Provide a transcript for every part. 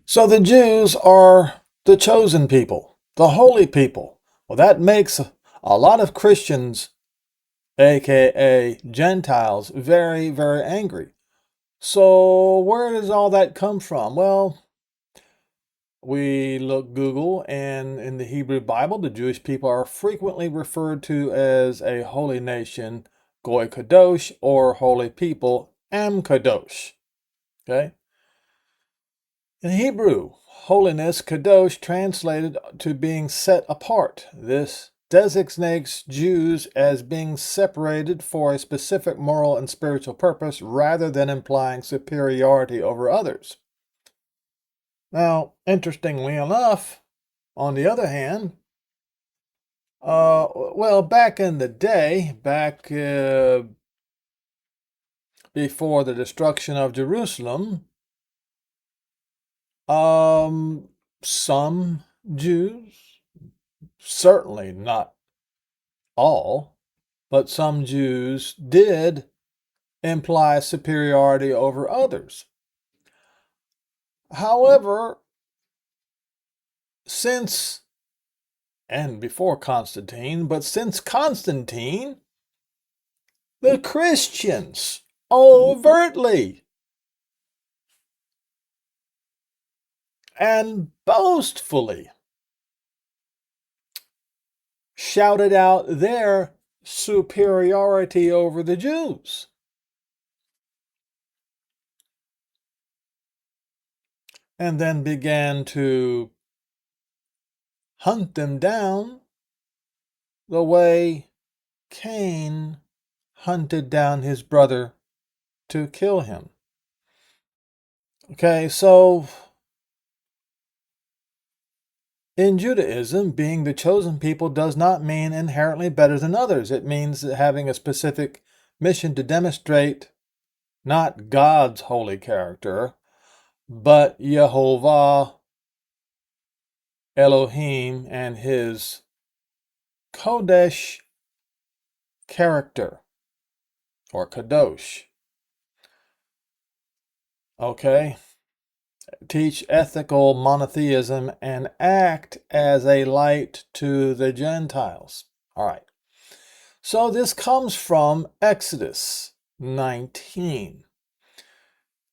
So the Jews are the chosen people, the holy people. Well, that makes a lot of Christians, aka Gentiles, very, very angry. So where does all that come from? Well, we look Google, and in the Hebrew Bible, the Jewish people are frequently referred to as a holy nation, Goy Kadosh, or holy people, Am Kadosh. Okay? In Hebrew, holiness, Kadosh, translated to being set apart. This designates Jews as being separated for a specific moral and spiritual purpose rather than implying superiority over others. Now, interestingly enough, on the other hand, well, back in the day, back before the destruction of Jerusalem, some Jews, certainly not all, but some Jews did imply superiority over others. However, since and before Constantine, but since Constantine, the Christians overtly and boastfully shouted out their superiority over the Jews. And then began to hunt them down the way Cain hunted down his brother to kill him. Okay, so in Judaism, being the chosen people does not mean inherently better than others. It means having a specific mission to demonstrate not God's holy character, but Yehovah, Elohim, and his Kodesh character, or Kadosh. Okay? Teach ethical monotheism and act as a light to the Gentiles. All right. So this comes from Exodus 19.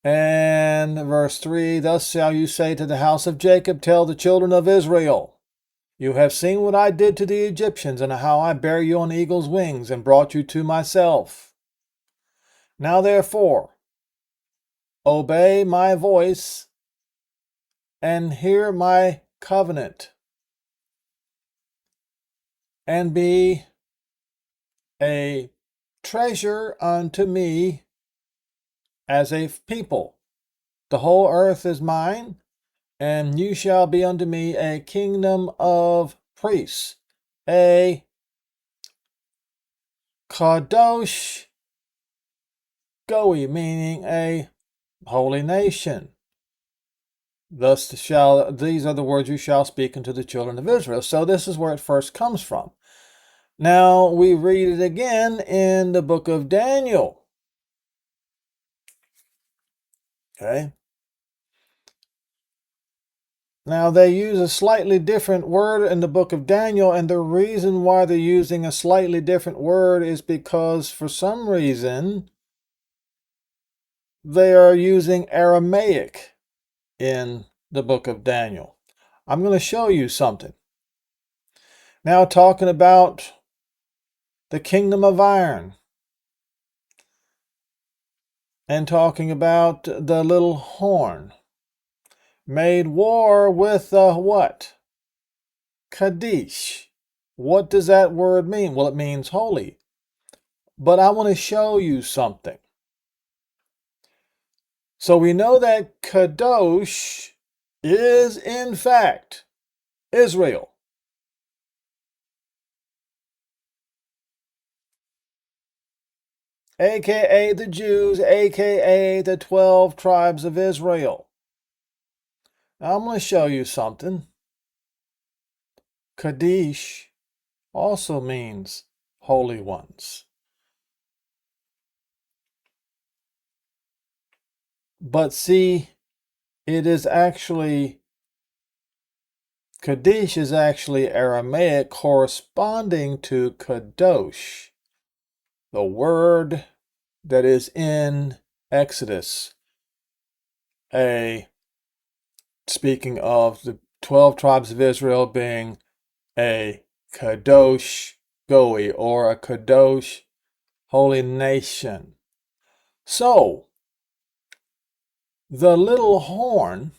And verse 3, thus shall you say to the house of Jacob, tell the children of Israel, you have seen what I did to the Egyptians, and how I bare you on eagle's wings, and brought you to myself. Now therefore, obey my voice, and hear my covenant, and be a treasure unto me as a people. The whole earth is mine, and you shall be unto me a kingdom of priests, a Kadosh Goi, meaning a holy nation. Thus these are the words you shall speak unto the children of Israel. So this is where it first comes from. Now we read it again in the book of Daniel. Okay. Now they use a slightly different word in the book of Daniel, and the reason why they're using a slightly different word is because for some reason they are using Aramaic in the book of Daniel. I'm going to show you something. Now talking about the kingdom of iron, and talking about the little horn, made war with what? Kadesh. What does that word mean? Well, it means holy. But I want to show you something. So we know that Kadosh is in fact Israel. AKA the Jews, AKA the 12 tribes of Israel. Now I'm going to show you something. Kadesh also means holy ones. But see, it is actually, Kaddish is actually Aramaic corresponding to Kadosh, the word that is in Exodus, speaking of the 12 tribes of Israel being a Kadosh Goi, or a Kadosh holy nation. So, the little horn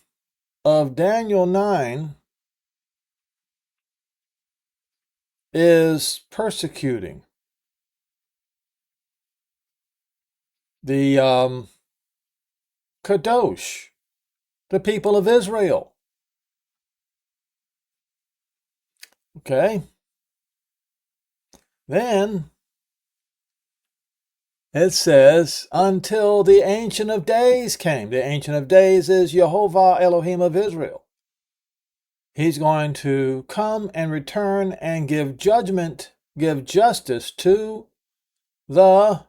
of Daniel 9 is persecuting the Kadosh, the people of Israel. Okay? Then it says, until the Ancient of Days came. The Ancient of Days is Yehovah Elohim of Israel. He's going to come and return and give judgment, give justice to the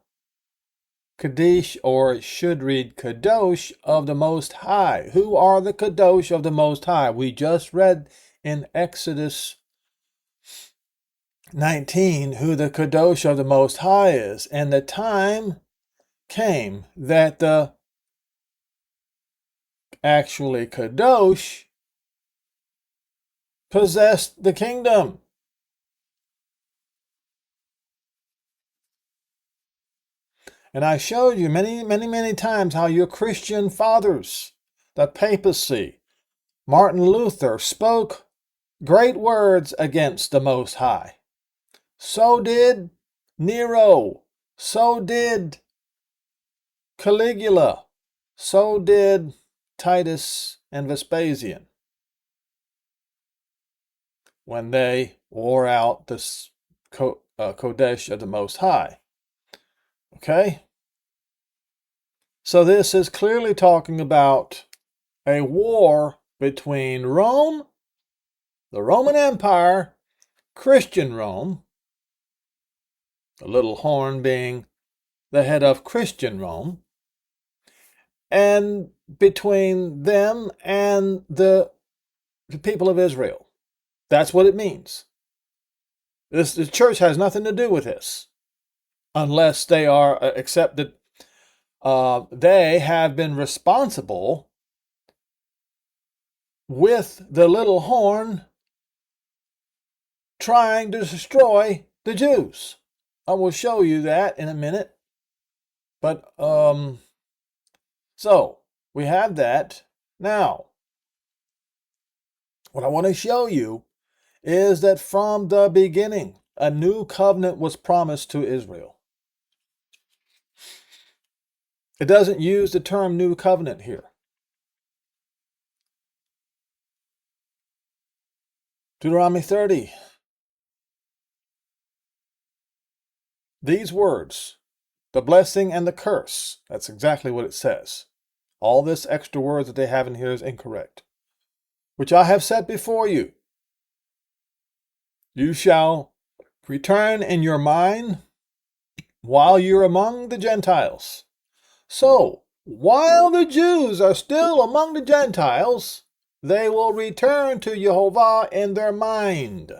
Kaddish, or it should read Kadosh, of the Most High. Who are the Kadosh of the Most High? We just read in Exodus 19 who the Kadosh of the Most High is. And the time came that the actually Kadosh possessed the kingdom. And I showed you many times how your Christian fathers, the papacy, Martin Luther, spoke great words against the Most High. So did Nero. So did Caligula. So did Titus and Vespasian, when they wore out this Kodesh of the Most High. Okay? So this is clearly talking about a war between Rome, the Roman Empire, Christian Rome, the little horn being the head of Christian Rome, and between them and the people of Israel. That's what it means. The church has nothing to do with this, unless they are accepted. They have been responsible with the little horn trying to destroy the Jews. I will show you that in a minute. But, so, we have that. Now, what I want to show you is that from the beginning, a new covenant was promised to Israel. It doesn't use the term new covenant here. Deuteronomy 30. These words, the blessing and the curse, that's exactly what it says. All this extra words that they have in here is incorrect. Which I have set before you. You shall return in your mind while you're among the Gentiles. So, while the Jews are still among the Gentiles, they will return to Yehovah in their mind,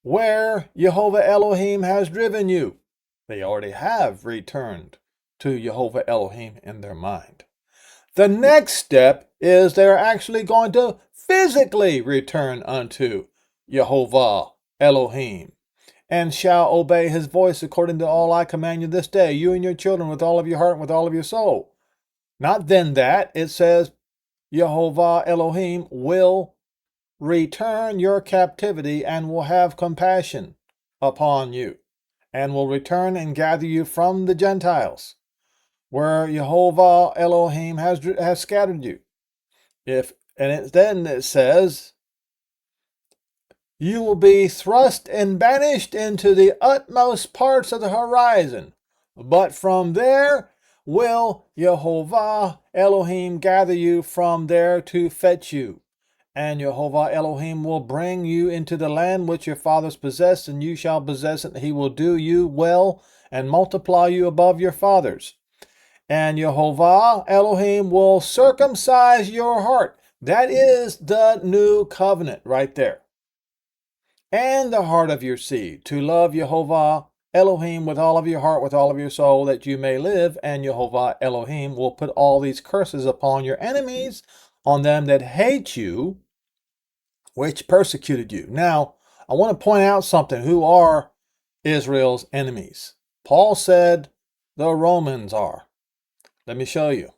where Yehovah Elohim has driven you. They already have returned to Yehovah Elohim in their mind. The next step is they're actually going to physically return unto Yehovah Elohim, and shall obey his voice according to all I command you this day, you and your children, with all of your heart and with all of your soul. Not then that, it says Yehovah Elohim will return your captivity and will have compassion upon you, and will return and gather you from the Gentiles, where Yehovah Elohim has scattered you. Then it says, you will be thrust and banished into the utmost parts of the horizon, but from there will Yehovah Elohim gather you from there to fetch you. And Yehovah Elohim will bring you into the land which your fathers possessed, and you shall possess it. He will do you well and multiply you above your fathers. And Yehovah Elohim will circumcise your heart. That is the new covenant right there. And the heart of your seed, to love Yehovah Elohim with all of your heart, with all of your soul, that you may live. And Yehovah Elohim will put all these curses upon your enemies, on them that hate you, which persecuted you. Now, I want to point out something. Who are Israel's enemies? Paul said the Romans are. Let me show you.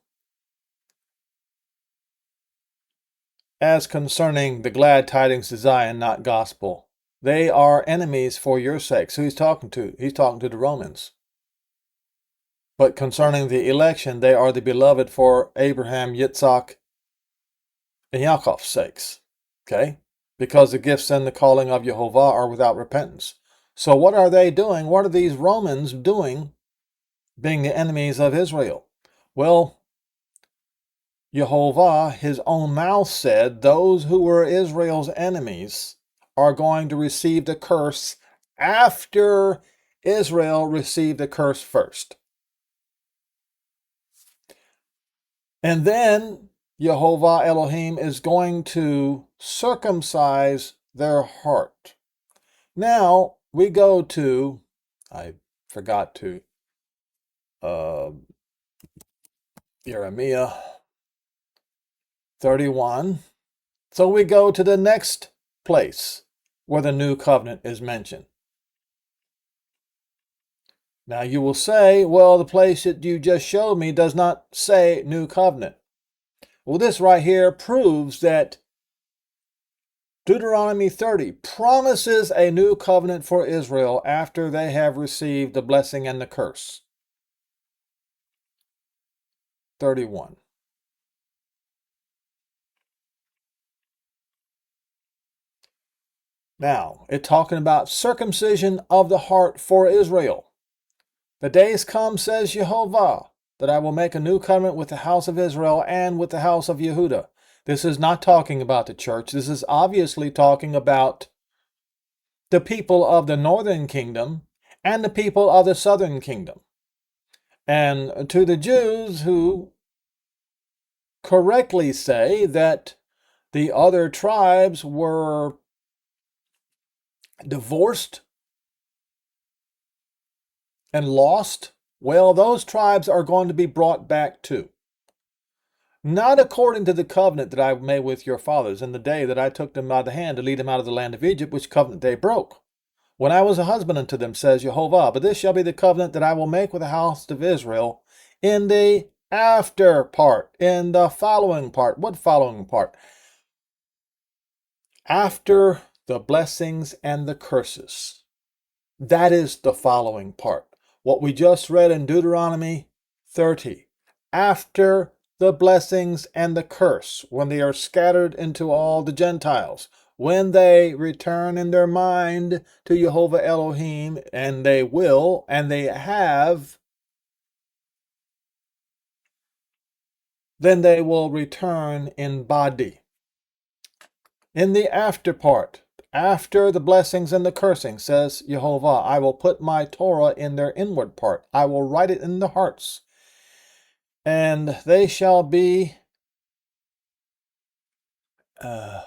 As concerning the glad tidings to Zion, not gospel, they are enemies for your sakes. Who he's talking to? He's talking to the Romans. But concerning the election, they are the beloved for Abraham, Yitzhak, and Yaakov's sakes. Okay? Because the gifts and the calling of Yehovah are without repentance. So what are they doing? What are these Romans doing, being the enemies of Israel? Well, Yehovah, his own mouth said, those who were Israel's enemies are going to receive the curse after Israel received the curse first. And then Yehovah Elohim is going to circumcise their heart. Now we go to, I forgot to, Jeremiah 31. So we go to the next place where the new covenant is mentioned. Now you will say, well, the place that you just showed me does not say new covenant. Well, this right here proves that Deuteronomy 30 promises a new covenant for Israel after they have received the blessing and the curse. 31. Now, it's talking about circumcision of the heart for Israel. The days come, says Yehovah, that I will make a new covenant with the house of Israel and with the house of Yehudah. This is not talking about the church. This is obviously talking about the people of the northern kingdom and the people of the southern kingdom. And to the Jews who correctly say that the other tribes were divorced and lost, well, those tribes are going to be brought back too. Not according to the covenant that I made with your fathers in the day that I took them by the hand to lead them out of the land of Egypt, which covenant they broke, when I was a husband unto them, says Yehovah. But this shall be the covenant that I will make with the house of Israel in the after part, in the following part. What following part? After the blessings and the curses. That is the following part. What we just read in Deuteronomy 30. After the blessings and the curse, when they are scattered into all the Gentiles, when they return in their mind to Yehovah Elohim, and they will, and they have, then they will return in body. In the after part, after the blessings and the cursing, says Yehovah, I will put my Torah in their inward part. I will write it in the hearts. And they shall be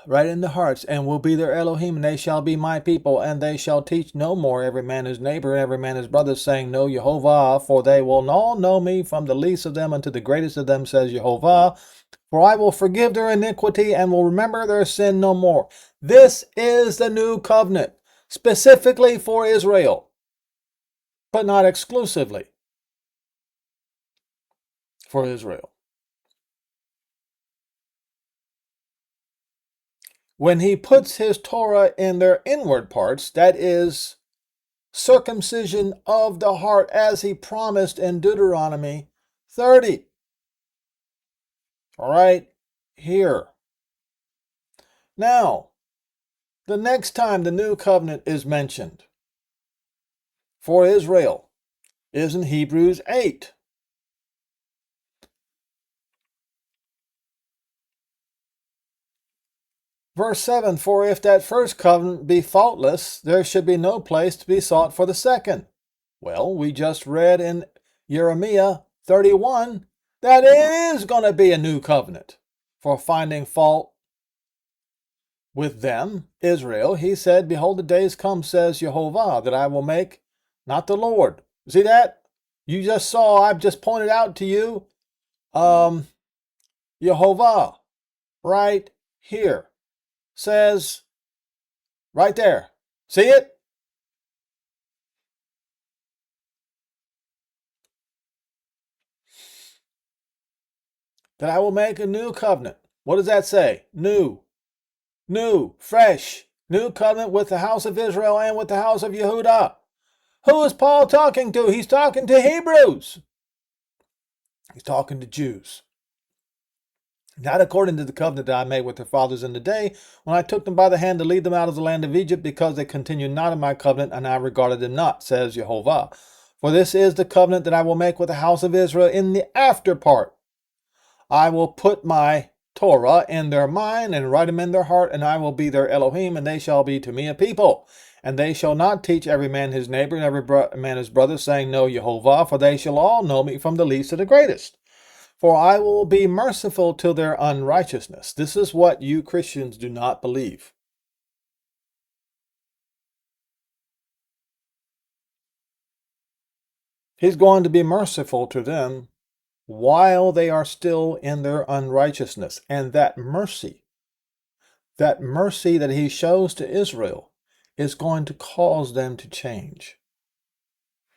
right in the hearts, and will be their Elohim, and they shall be my people, and they shall teach no more every man his neighbor, and every man his brother, saying, Know Yehovah, for they will all know me, from the least of them unto the greatest of them, says Yehovah. For I will forgive their iniquity, and will remember their sin no more. This is the new covenant, specifically for Israel, but not exclusively for Israel. When he puts his Torah in their inward parts, that is circumcision of the heart, as he promised in Deuteronomy 30. All right, here. Now, the next time the new covenant is mentioned for Israel is in Hebrews 8. Verse 7, For if that first covenant be faultless, there should be no place to be sought for the second. Well, we just read in Jeremiah 31 that it is going to be a new covenant for finding fault with them, Israel. He said, behold, the days come, says Yehovah, that I will make, not the Lord. See that? You just saw, I've just pointed out to you, Yehovah, right here, says, right there. See it? That I will make a new covenant. What does that say? New, fresh, new covenant with the house of Israel and with the house of Yehudah. Who is Paul talking to? He's talking to Hebrews. He's talking to Jews. Not according to the covenant that I made with their fathers in the day, when I took them by the hand to lead them out of the land of Egypt, because they continued not in my covenant, and I regarded them not, says Yehovah. For this is the covenant that I will make with the house of Israel in the after part. I will put my Torah in their mind and write them in their heart, and I will be their Elohim, and they shall be to me a people. And they shall not teach every man his neighbor and every man his brother, saying, Know Yehovah, for they shall all know me, from the least to the greatest. For I will be merciful to their unrighteousness. This is what you Christians do not believe. He's going to be merciful to them while they are still in their unrighteousness. And that mercy that he shows to Israel is going to cause them to change.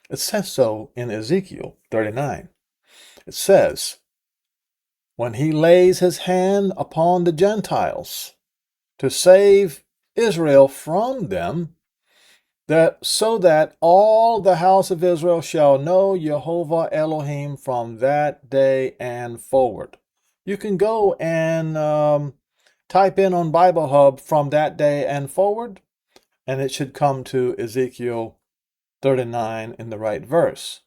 It says so in Ezekiel 39. It says, when he lays his hand upon the Gentiles to save Israel from them, that so that all the house of Israel shall know Yehovah Elohim from that day and forward. You can go and type in on Bible Hub from that day and forward, and it should come to Ezekiel 39 in the right verse.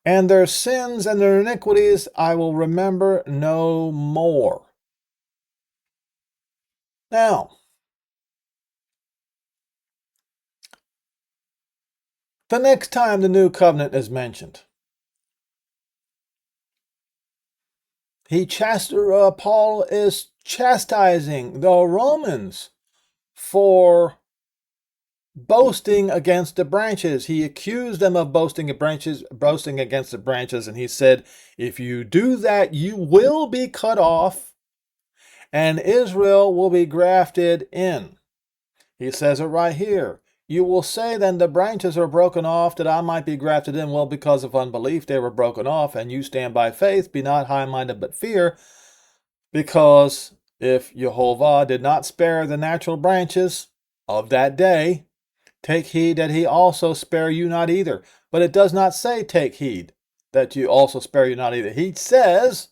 And their sins and their iniquities I will remember no more. Now, the next time the new covenant is mentioned, Paul is chastising the Romans for boasting against the branches. He accused them of boasting against the branches, and he said, if you do that, you will be cut off, and Israel will be grafted in. He says it right here. You will say then the branches are broken off that I might be grafted in. Well, because of unbelief they were broken off, and you stand by faith. Be not high-minded but fear, because if Yehovah did not spare the natural branches of that day, take heed that he also spare you not either. But it does not say take heed that you also spare you not either. He says,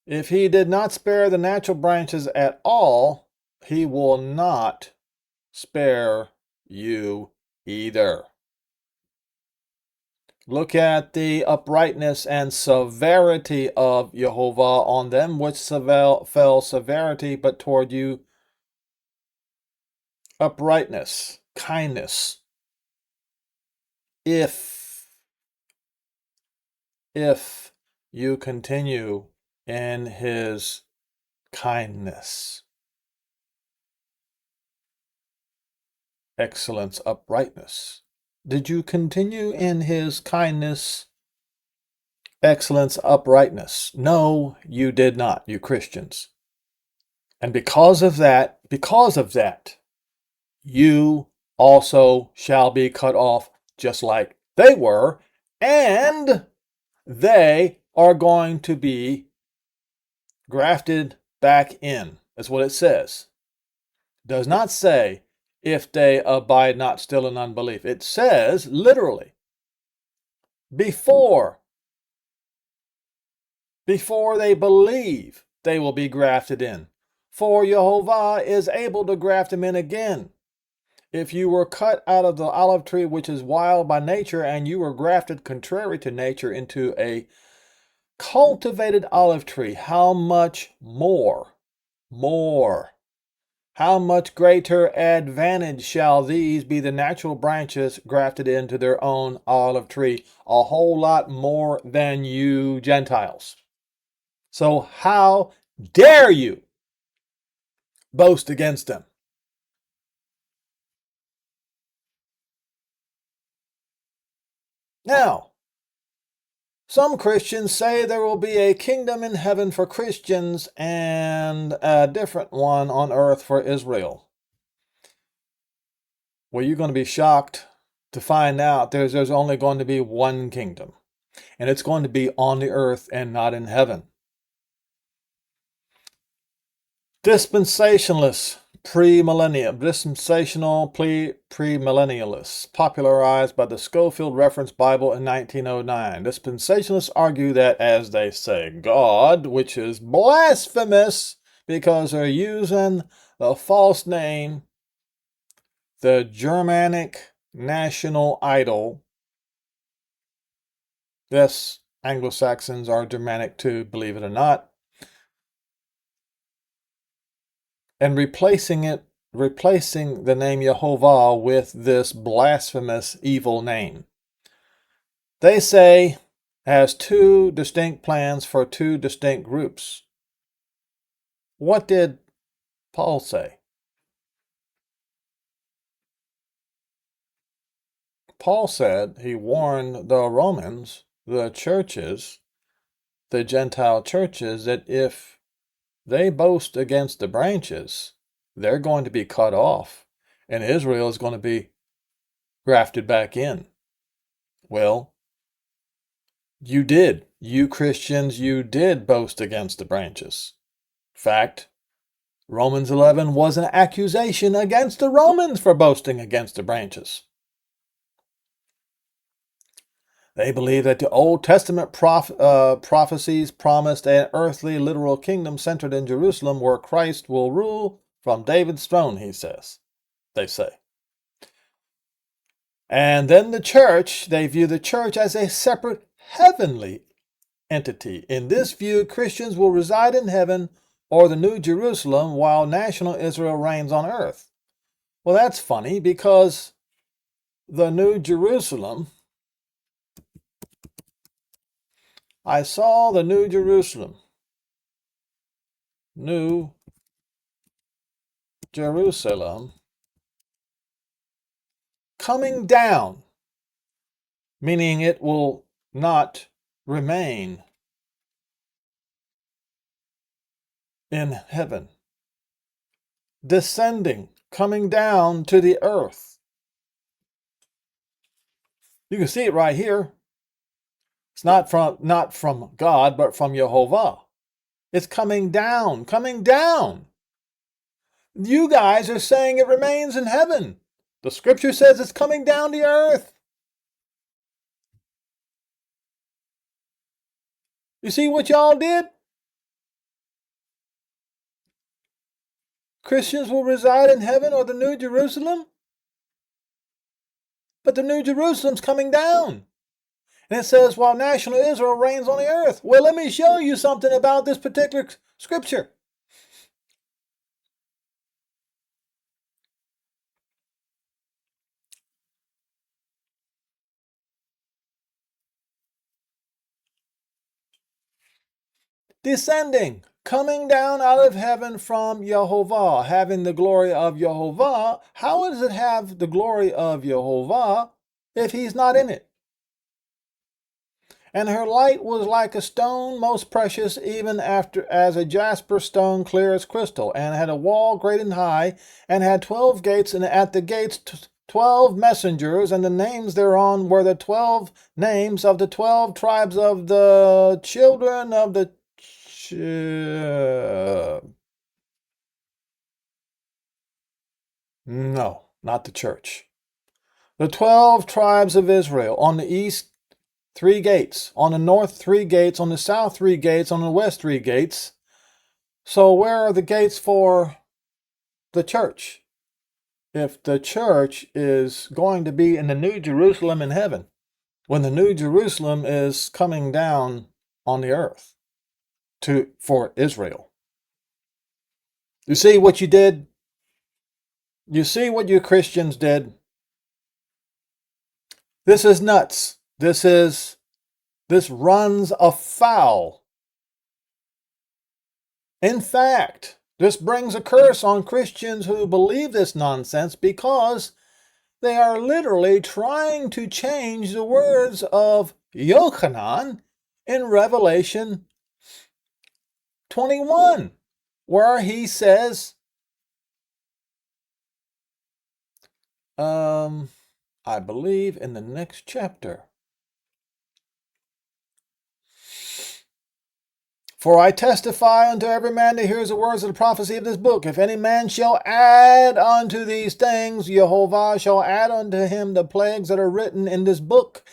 if he did not spare the natural branches at all, he will not spare you either. Look at the uprightness and severity of Yehovah on them, which fell severity, but toward you uprightness, kindness. If you continue in his kindness, excellence, uprightness. Did you continue in his kindness, excellence, uprightness? No, you did not, you Christians. And because of that, you also shall be cut off just like they were, and they are going to be grafted back in. That's what it says. It does not say, if they abide not still in unbelief. It says, literally, before they believe, they will be grafted in. For Yehovah is able to graft them in again. If you were cut out of the olive tree, which is wild by nature, and you were grafted contrary to nature into a cultivated olive tree, how much more how much greater advantage shall these be the natural branches grafted into their own olive tree? A whole lot more than you Gentiles. So how dare you boast against them? Now, some Christians say there will be a kingdom in heaven for Christians and a different one on earth for Israel. Well, you're going to be shocked to find out there's only going to be one kingdom, and it's going to be on the earth and not in heaven. Dispensational Premillennialists, popularized by the Schofield Reference Bible in 1909. Dispensationalists argue that, as they say, God, which is blasphemous because they're using the false name, the Germanic national idol. Yes, Anglo-Saxons are Germanic too, believe it or not. And replacing the name Yehovah with this blasphemous evil name. They say has two distinct plans for two distinct groups. What did Paul say? Paul said he warned the Romans, the churches, the Gentile churches, that if they boast against the branches, they're going to be cut off, and Israel is going to be grafted back in. Well, you did. You Christians, you did boast against the branches. In fact, Romans 11 was an accusation against the Romans for boasting against the branches. They believe that the Old Testament prophecies promised an earthly, literal kingdom centered in Jerusalem where Christ will rule from David's throne, they say. And then the church, they view the church as a separate heavenly entity. In this view, Christians will reside in heaven or the New Jerusalem while national Israel reigns on earth. Well, that's funny because the New Jerusalem, I saw the New Jerusalem, New Jerusalem coming down, meaning it will not remain in heaven. Descending, coming down to the earth. You can see it right here. It's not from God, but from Yehovah. It's coming down, coming down. You guys are saying it remains in heaven. The scripture says it's coming down to earth. You see what y'all did? Christians will reside in heaven or the New Jerusalem. But the New Jerusalem's coming down. And it says, while national Israel reigns on the earth. Well, let me show you something about this particular scripture. Descending, coming down out of heaven from Yehovah, having the glory of Yehovah. How does it have the glory of Yehovah if he's not in it? And her light was like a stone most precious, even as a jasper stone, clear as crystal, and had a wall great and high, and had 12 gates, and at the gates 12 messengers, and the names thereon were the 12 names of the 12 tribes of the children of the no, not the church. The 12 tribes of Israel. On the east, 3 gates. On the north, 3 gates. On the south, 3 gates. On the west, 3 gates. So where are the gates for the church? If the church is going to be in the New Jerusalem in heaven, when the New Jerusalem is coming down on the earth for Israel. You see what you did? You see what you Christians did? This is nuts. This runs afoul. In fact, this brings a curse on Christians who believe this nonsense because they are literally trying to change the words of Yochanan in Revelation 21, where he says, I believe in the next chapter, "For I testify unto every man that hears the words of the prophecy of this book, if any man shall add unto these things, Yehovah shall add unto him the plagues that are written in this book.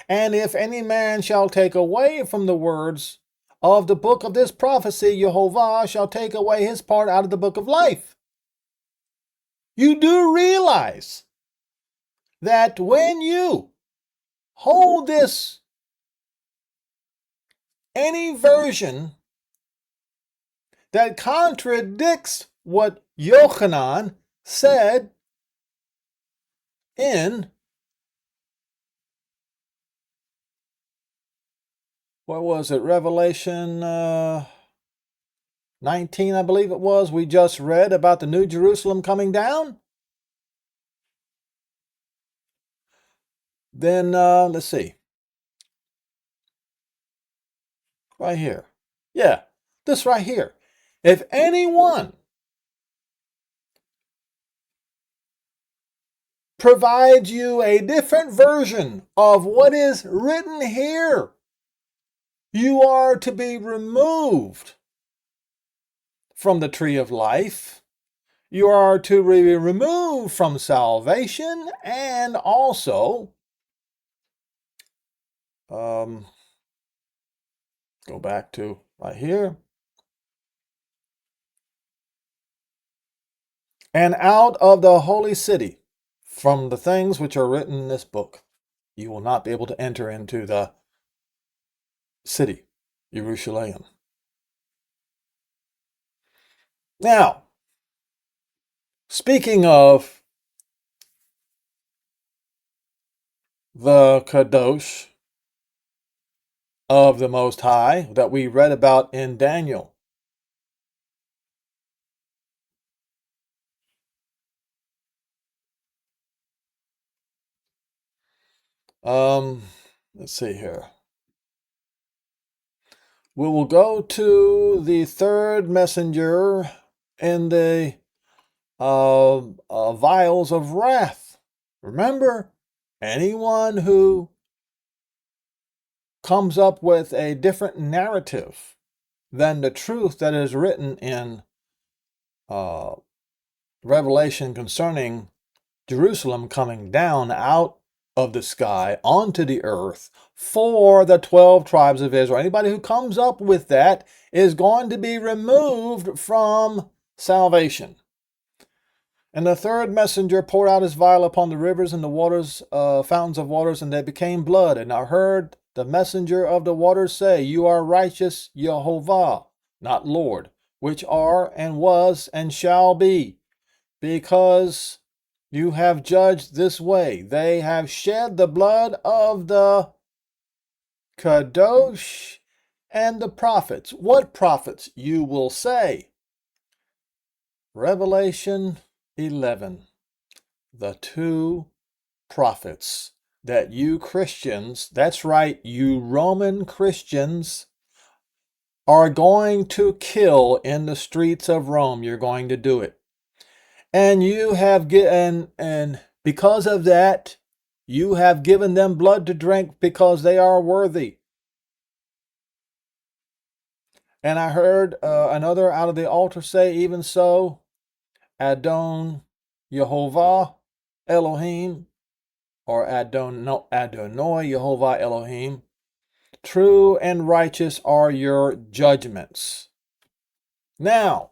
And if any man shall take away from the words of the book of this prophecy, Yehovah shall take away his part out of the book of life." You do realize that when you hold this, any version that contradicts what Yochanan said in, what was it, Revelation 19, I believe it was, we just read about the New Jerusalem coming down. Then, let's see, right here. Yeah, this right here. If anyone provides you a different version of what is written here, you are to be removed from the tree of life. You are to be removed from salvation, and also, go back to right here, and out of the holy city, from the things which are written in this book. You will not be able to enter into the city, Jerusalem. Now, speaking of the Kadoshe of the Most High that we read about in Daniel, let's see here. We will go to the third messenger in the vials of wrath. Remember, anyone who comes up with a different narrative than the truth that is written in Revelation concerning Jerusalem coming down out of the sky onto the earth for the 12 tribes of Israel. Anybody who comes up with that is going to be removed from salvation. And the third messenger poured out his vial upon the rivers and the waters, fountains of waters, and they became blood. And I heard the messenger of the waters say, "You are righteous, Yehovah," not Lord, "which are and was and shall be, because you have judged this way. They have shed the blood of the Kadoshe and the prophets." What prophets, you will say? Revelation 11. The two prophets that you Christians, that's right, you Roman Christians, are going to kill in the streets of Rome. You're going to do it. And you have and because of that, you have given them blood to drink because they are worthy. And I heard another out of the altar say, "Even so, Adon Yehovah Elohim," or Adonai Yehovah Elohim, "true and righteous are your judgments." Now,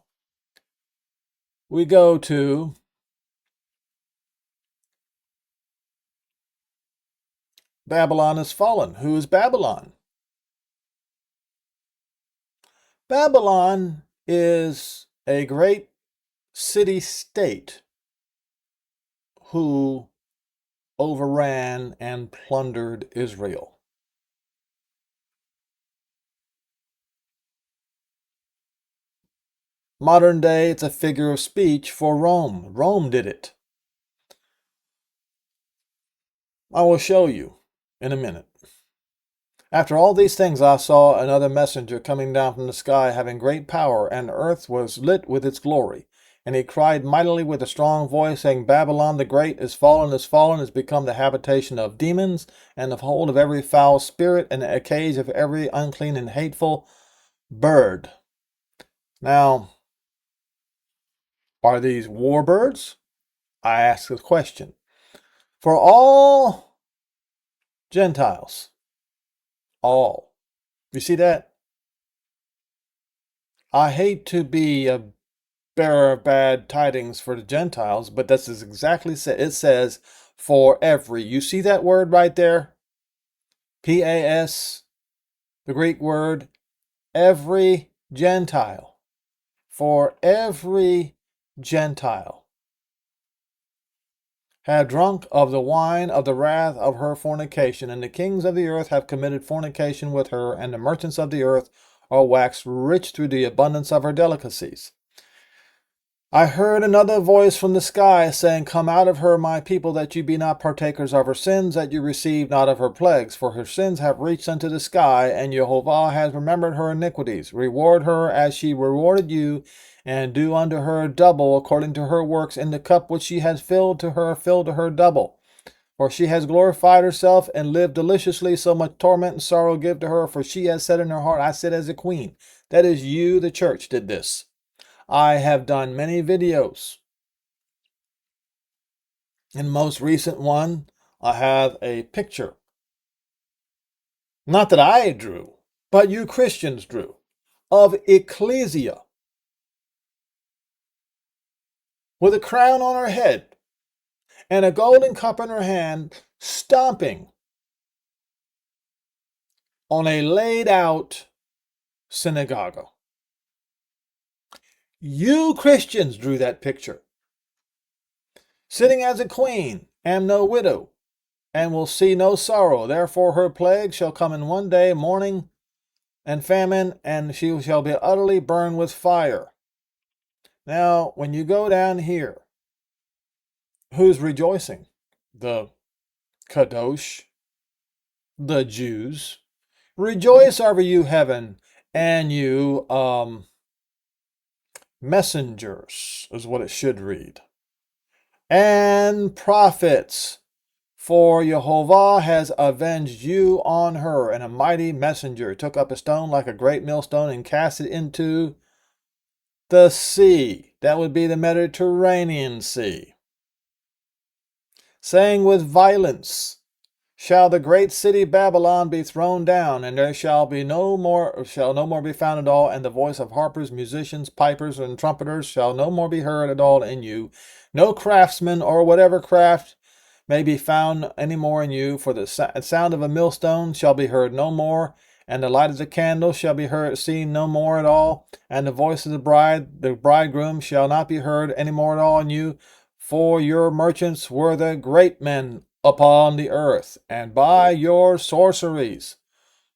we go to Babylon is fallen. Who is Babylon? Babylon is a great city-state who overran and plundered Israel. Modern day, it's a figure of speech for Rome. Rome did it. I will show you in a minute. After all these things I saw another messenger coming down from the sky, having great power, and the earth was lit with its glory. And he cried mightily with a strong voice, saying, Babylon the great is fallen, is become the habitation of demons, and the hold of every foul spirit, and a cage of every unclean and hateful bird. Now, are these war birds? I ask the question. For all Gentiles, all. You see that? I hate to be a bearer of bad tidings for the Gentiles, but that's exactly it says for every. You see that word right there? P-A-S, the Greek word, every Gentile. For every Gentile have drunk of the wine of the wrath of her fornication, and the kings of the earth have committed fornication with her, and the merchants of the earth are waxed rich through the abundance of her delicacies. I heard another voice from the sky saying, Come out of her, my people, that you be not partakers of her sins, that you receive not of her plagues. For her sins have reached unto the sky, and Yehovah has remembered her iniquities. Reward her as she rewarded you, and do unto her double according to her works. In the cup which she has filled to her double. For she has glorified herself and lived deliciously, so much torment and sorrow give to her, for she has said in her heart, I sit as a queen. That is you, the church, did this. I have done many videos. In the most recent one, I have a picture. Not that I drew, but you Christians drew, of Ecclesia with a crown on her head and a golden cup in her hand, stomping on a laid out synagogue. You Christians drew that picture. Sitting as a queen, am no widow, and will see no sorrow. Therefore her plague shall come in one day, mourning and famine, and she shall be utterly burned with fire. Now, when you go down here, who's rejoicing? The Kadoshe, the Jews. Rejoice over you, heaven, and you messengers, is what it should read. And prophets, for Yehovah has avenged you on her. And a mighty messenger took up a stone like a great millstone and cast it into the sea. That would be the Mediterranean Sea. Saying with violence, shall the great city Babylon be thrown down, and there shall no more be found at all, and the voice of harpers, musicians, pipers, and trumpeters shall no more be heard at all in you. No craftsman or whatever craft may be found any more in you, for the sound of a millstone shall be heard no more, and the light of the candle shall be seen no more at all, and the voice of the bridegroom shall not be heard any more at all in you, for your merchants were the great men upon the earth, and by your sorceries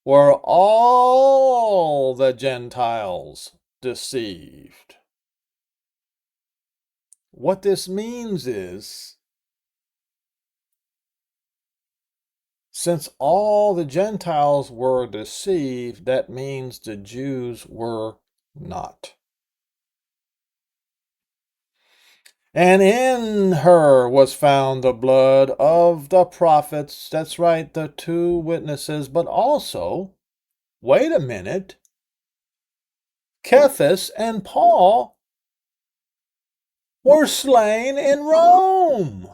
were all the Gentiles deceived. What this means is, since all the Gentiles were deceived, that means the Jews were not. And in her was found the blood of the prophets. That's right, the two witnesses. But also, wait a minute, Cephas and Paul were slain in Rome.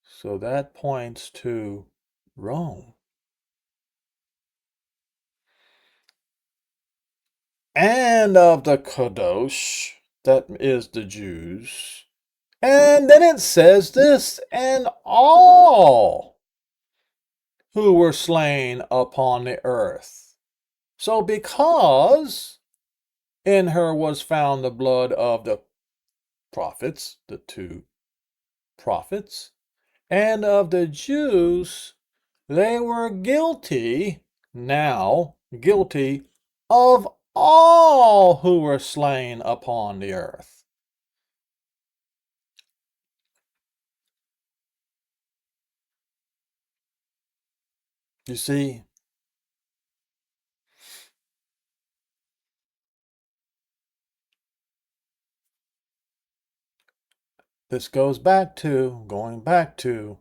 So that points to Rome. And of the Kadoshe, that is the Jews. And then it says this, and all who were slain upon the earth. So because In her was found the blood of the prophets, the 2 prophets, and of the Jews. They were guilty, now guilty, of all who were slain upon the earth. You see, this goes back to, going back to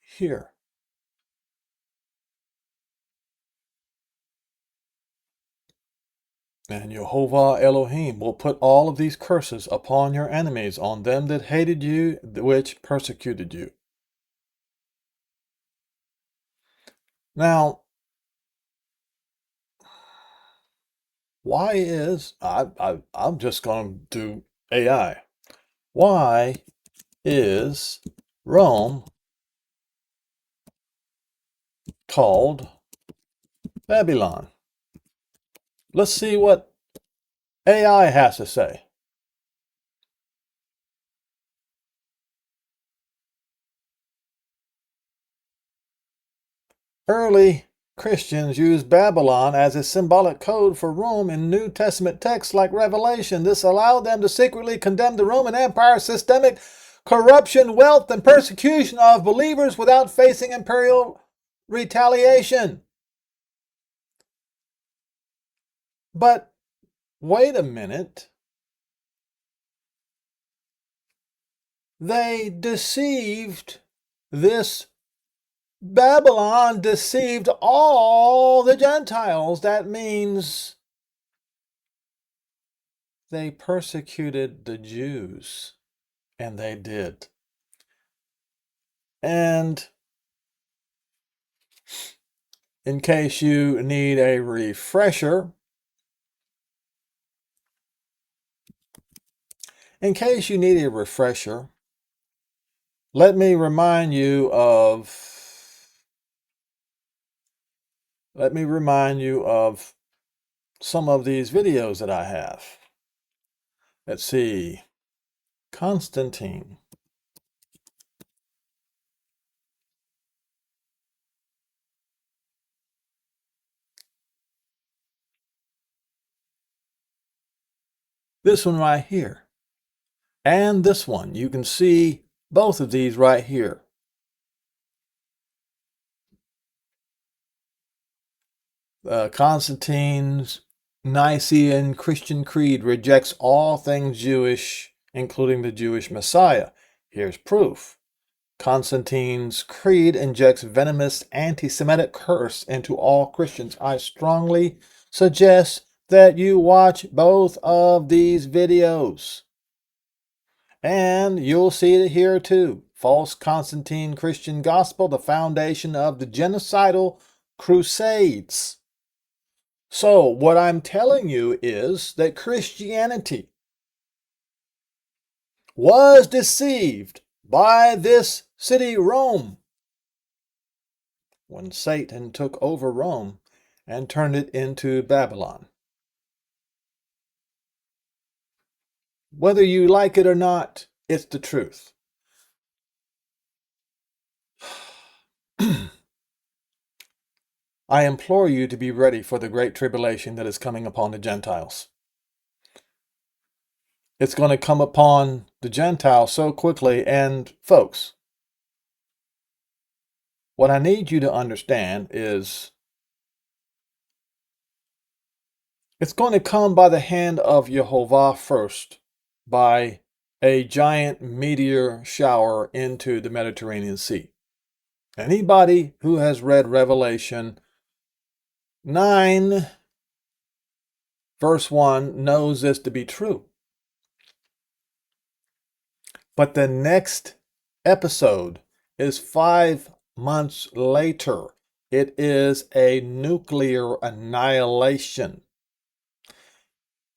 here. And Yehovah Elohim will put all of these curses upon your enemies, on them that hated you, which persecuted you. Now, why is, I'm just going to do AI. Why is Rome called Babylon? Let's see what AI has to say. Early Christians used Babylon as a symbolic code for Rome in New Testament texts like Revelation. This allowed them to secretly condemn the Roman Empire's systemic corruption, wealth, and persecution of believers without facing imperial retaliation. But wait a minute. They deceived this Babylon deceived all the Gentiles. That means they persecuted the Jews, and they did. And in case you need a refresher, let me remind you of some of these videos that I have. Let's see. Constantine. This one right here. And this one. You can see both of these right here. Constantine's Nicene Christian Creed rejects all things Jewish, including the Jewish Messiah. Here's proof. Constantine's creed injects venomous anti-Semitic curse into all Christians. I strongly suggest that you watch both of these videos. And you'll see it here too. False Constantine Christian Gospel, the foundation of the genocidal crusades. So what I'm telling you is that Christianity was deceived by this city, Rome, when Satan took over Rome and turned it into Babylon. Whether you like it or not, it's the truth. I implore you to be ready for the great tribulation that is coming upon the Gentiles. It's going to come upon the Gentiles so quickly, and folks, what I need you to understand is it's going to come by the hand of Yehovah first, by a giant meteor shower into the Mediterranean Sea. Anybody who has read Revelation 9, verse 1, knows this to be true. But the next episode is 5 months later. It is a nuclear annihilation.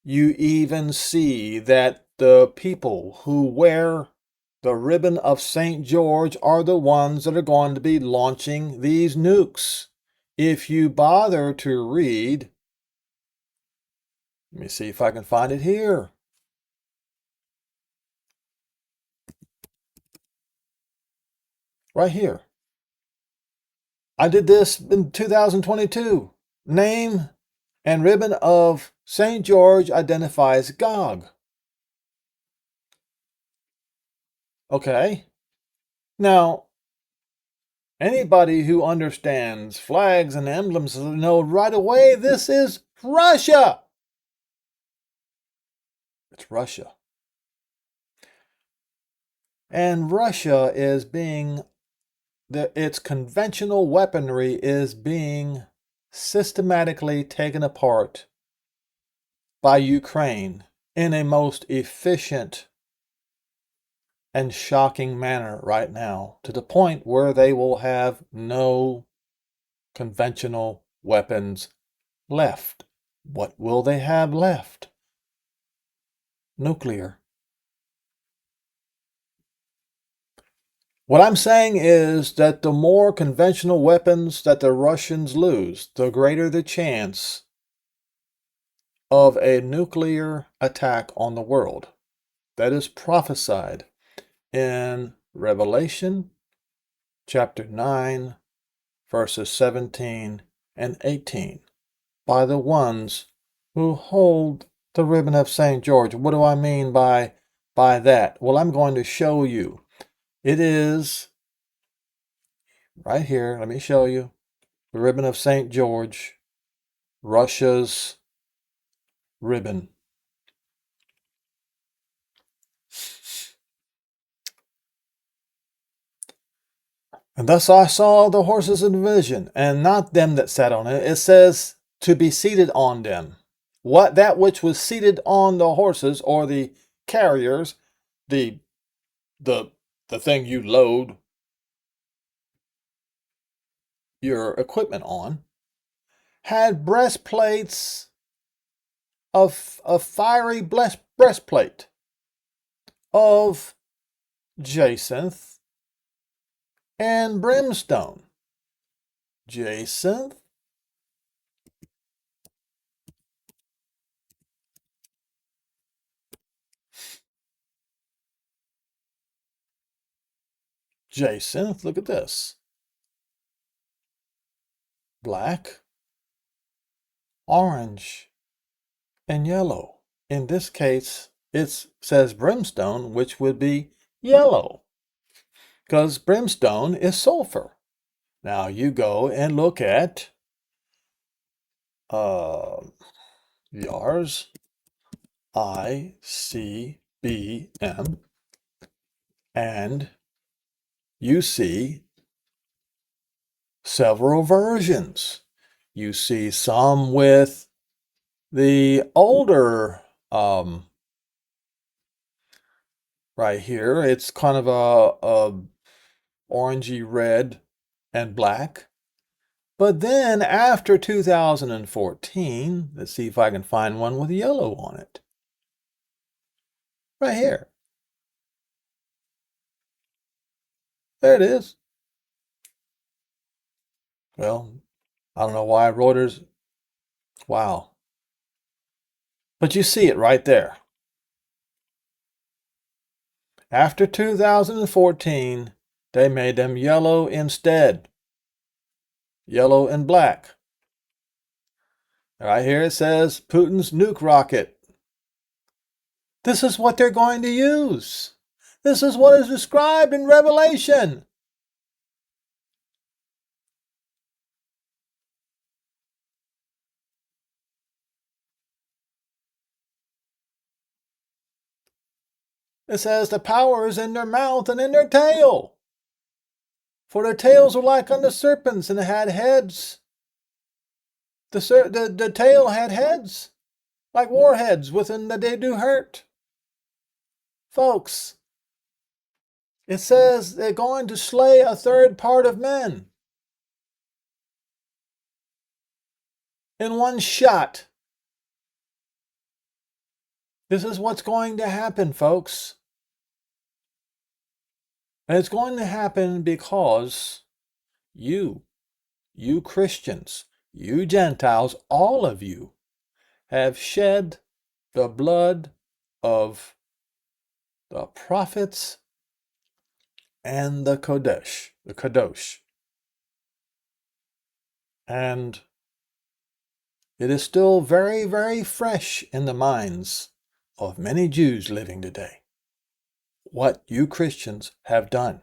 You even see that the people who wear the ribbon of St. George are the ones that are going to be launching these nukes. If you bother to read Let me see if I can find it here. Right here. I did this in 2022. Name and ribbon of St. George identifies Gog. Okay. Now, anybody who understands flags and emblems will know right away this is Russia. It's Russia. And Russia is being, its conventional weaponry is being systematically taken apart by Ukraine in a most efficient and shocking manner right now, to the point where they will have no conventional weapons left. What will they have left? Nuclear. What I'm saying is that the more conventional weapons that the Russians lose, the greater the chance of a nuclear attack on the world. That is prophesied in Revelation chapter 9, verses 17 and 18 by the ones who hold the ribbon of St. George. What do I mean by that? Well, I'm going to show you. It is right here. Let me show you. The ribbon of St. George, Russia's ribbon. And thus I saw the horses in vision, and not them that sat on it. It says to be seated on them. That which was seated on the horses, or the carriers, the thing you load your equipment on, had breastplates of a fiery breastplate of jacinth and brimstone. Jacinth, look at this. Black, orange, and yellow. In this case, it says brimstone, which would be yellow, because brimstone is sulfur. Now you go and look at YARS ICBM, and you see several versions. You see some with the older, right here, it's kind of a orangey red and black. But then after 2014, let's see if I can find one with yellow on it. Right here. There it is. Well, I don't know why Reuters. Wow. But you see it right there. After 2014, they made them yellow instead. Yellow and black. Right here it says Putin's nuke rocket. This is what they're going to use. This is what is described in Revelation. It says the power is in their mouth and in their tail. For their tails were like unto serpents, and it had heads. The tail had heads, like warheads, within that they do hurt. Folks, it says they're going to slay a third part of men in one shot. This is what's going to happen, folks. And it's going to happen because you Christians, you Gentiles, all of you have shed the blood of the prophets and the Kadoshe. And it is still very, very fresh in the minds of many Jews living today what you Christians have done.